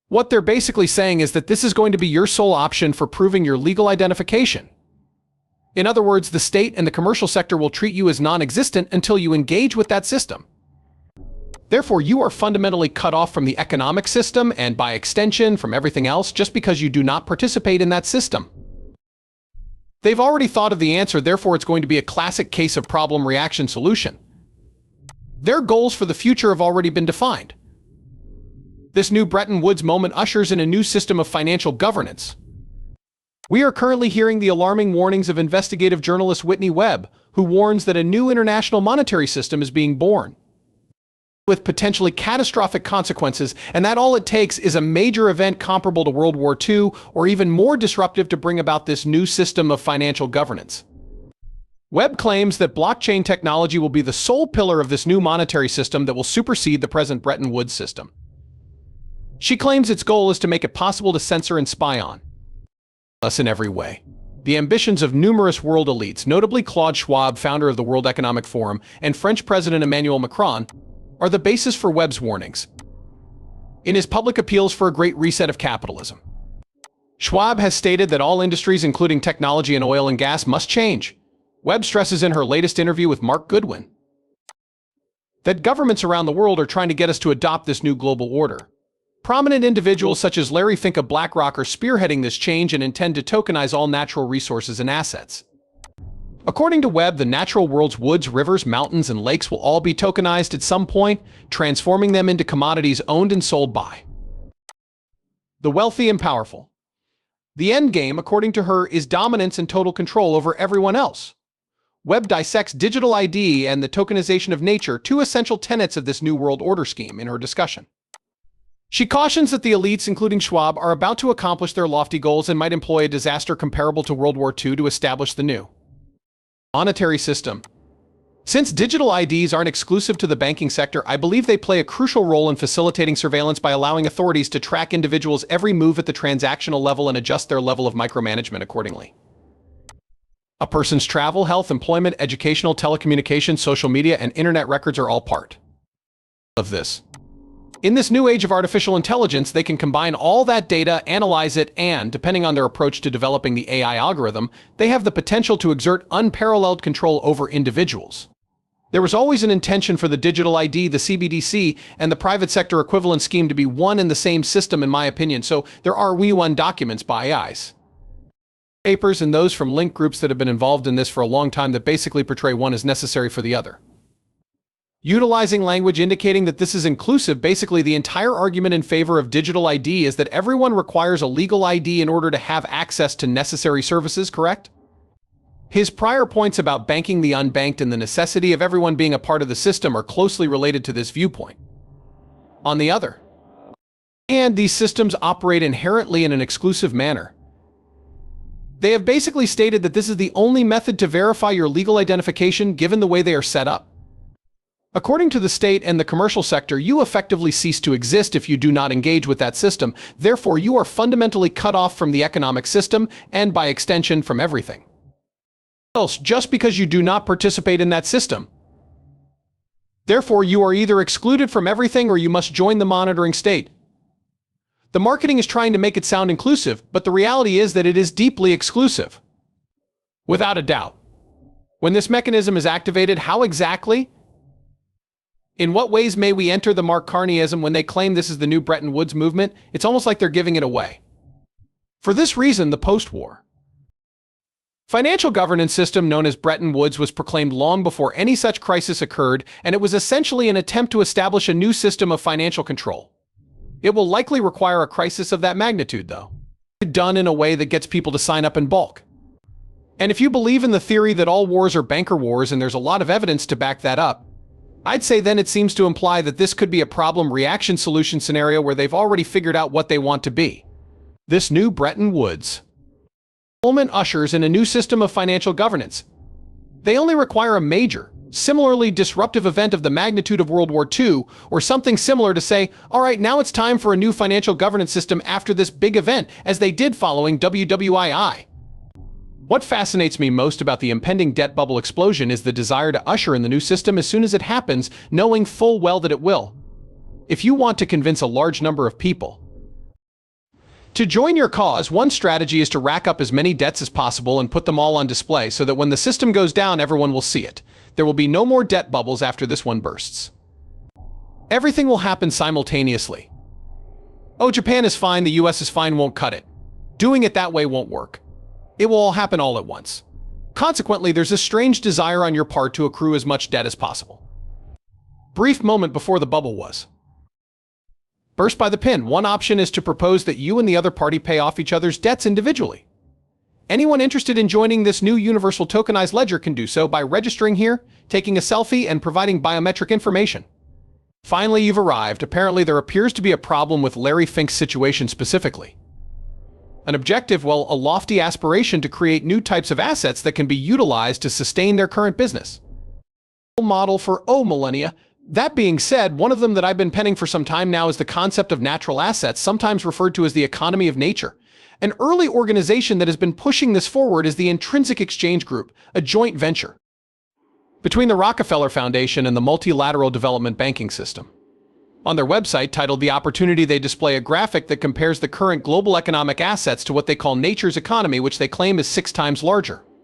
What they're basically saying is that this is going to be your sole option for proving your legal identification. In other words, the state and the commercial sector will treat you as non-existent until you engage with that system. Therefore, you are fundamentally cut off from the economic system and, by extension, from everything else just because you do not participate in that system. They've already thought of the answer, therefore it's going to be a classic case of problem-reaction solution. Their goals for the future have already been defined. This new Bretton Woods moment ushers in a new system of financial governance. We are currently hearing the alarming warnings of investigative journalist Whitney Webb, who warns that a new international monetary system is being born, with potentially catastrophic consequences, and that all it takes is a major event comparable to World War II or even more disruptive to bring about this new system of financial governance. Webb claims that blockchain technology will be the sole pillar of this new monetary system that will supersede the present Bretton Woods system. She claims its goal is to make it possible to censor and spy on us in every way. The ambitions of numerous world elites, notably Claude Schwab, founder of the World Economic Forum, and French President Emmanuel Macron, are the basis for Webb's warnings in his public appeals for a great reset of capitalism. Schwab has stated that all industries, including technology and oil and gas, must change. Webb stresses in her latest interview with Mark Goodwin that governments around the world are trying to get us to adopt this new global order. Prominent individuals such as Larry Fink of BlackRock are spearheading this change and intend to tokenize all natural resources and assets. According to Webb, the natural world's woods, rivers, mountains, and lakes will all be tokenized at some point, transforming them into commodities owned and sold by the wealthy and powerful. The end game, according to her, is dominance and total control over everyone else. Webb dissects digital ID and the tokenization of nature, two essential tenets of this new world order scheme, in her discussion. She cautions that the elites, including Schwab, are about to accomplish their lofty goals and might employ a disaster comparable to World War II to establish the new monetary system. Since digital IDs aren't exclusive to the banking sector, I believe they play a crucial role in facilitating surveillance by allowing authorities to track individuals' every move at the transactional level and adjust their level of micromanagement accordingly. A person's travel, health, employment, educational, telecommunications, social media, and internet records are all part of this. In this new age of artificial intelligence, they can combine all that data, analyze it, and, depending on their approach to developing the AI algorithm, they have the potential to exert unparalleled control over individuals. There was always an intention for the digital ID, the CBDC, and the private sector equivalent scheme to be one and the same system, in my opinion, so there are WE1 documents by AIs, papers, and those from link groups that have been involved in this for a long time that basically portray one as necessary for the other. Utilizing language indicating that this is inclusive, basically the entire argument in favor of digital ID is that everyone requires a legal ID in order to have access to necessary services, correct? His prior points about banking the unbanked and the necessity of everyone being a part of the system are closely related to this viewpoint. On the other hand, these systems operate inherently in an exclusive manner. They have basically stated that this is the only method to verify your legal identification given the way they are set up. According to the state and the commercial sector, you effectively cease to exist if you do not engage with that system. Therefore, you are fundamentally cut off from the economic system and, by extension, from everything else just because you do not participate in that system. Therefore, you are either excluded from everything or you must join the monitoring state. The marketing is trying to make it sound inclusive, but the reality is that it is deeply exclusive. Without a doubt. When this mechanism is activated, how exactly? In what ways may we enter the Mark Carneyism when they claim this is the new Bretton Woods movement? It's almost like they're giving it away. For this reason, the post-war financial governance system known as Bretton Woods was proclaimed long before any such crisis occurred, and it was essentially an attempt to establish a new system of financial control. It will likely require a crisis of that magnitude, though, done in a way that gets people to sign up in bulk. And if you believe in the theory that all wars are banker wars, and there's a lot of evidence to back that up, I'd say then it seems to imply that this could be a problem-reaction solution scenario where they've already figured out what they want to be. This new Bretton Woods moment ushers in a new system of financial governance. They only require a major, similarly disruptive event of the magnitude of World War II, or something similar to say, all right, now it's time for a new financial governance system after this big event, as they did following WWII. What fascinates me most about the impending debt bubble explosion is the desire to usher in the new system as soon as it happens, knowing full well that it will. If you want to convince a large number of people To join your cause, one strategy is to rack up as many debts as possible and put them all on display so that when the system goes down, everyone will see it. There will be no more debt bubbles after this one bursts. Everything will happen simultaneously. Oh, Japan is fine, the US is fine won't cut it. Doing it that way won't work. It will all happen all at once. Consequently, there's a strange desire on your part to accrue as much debt as possible. Brief moment before the bubble was burst by the pin. One option is to propose that you and the other party pay off each other's debts individually. Anyone interested in joining this new universal tokenized ledger can do so by registering here, taking a selfie, and providing biometric information. Finally, you've arrived. Apparently, there appears to be a problem with Larry Fink's situation specifically. An objective, well, a lofty aspiration to create new types of assets that can be utilized to sustain their current business. Model for millennia. That being said, one of them that I've been penning for some time now is the concept of natural assets, sometimes referred to as the economy of nature. An early organization that has been pushing this forward is the Intrinsic Exchange Group, a joint venture between the Rockefeller Foundation and the multilateral development banking system. On their website, titled The Opportunity, they display a graphic that compares the current global economic assets to what they call nature's economy, which they claim is 6 times larger.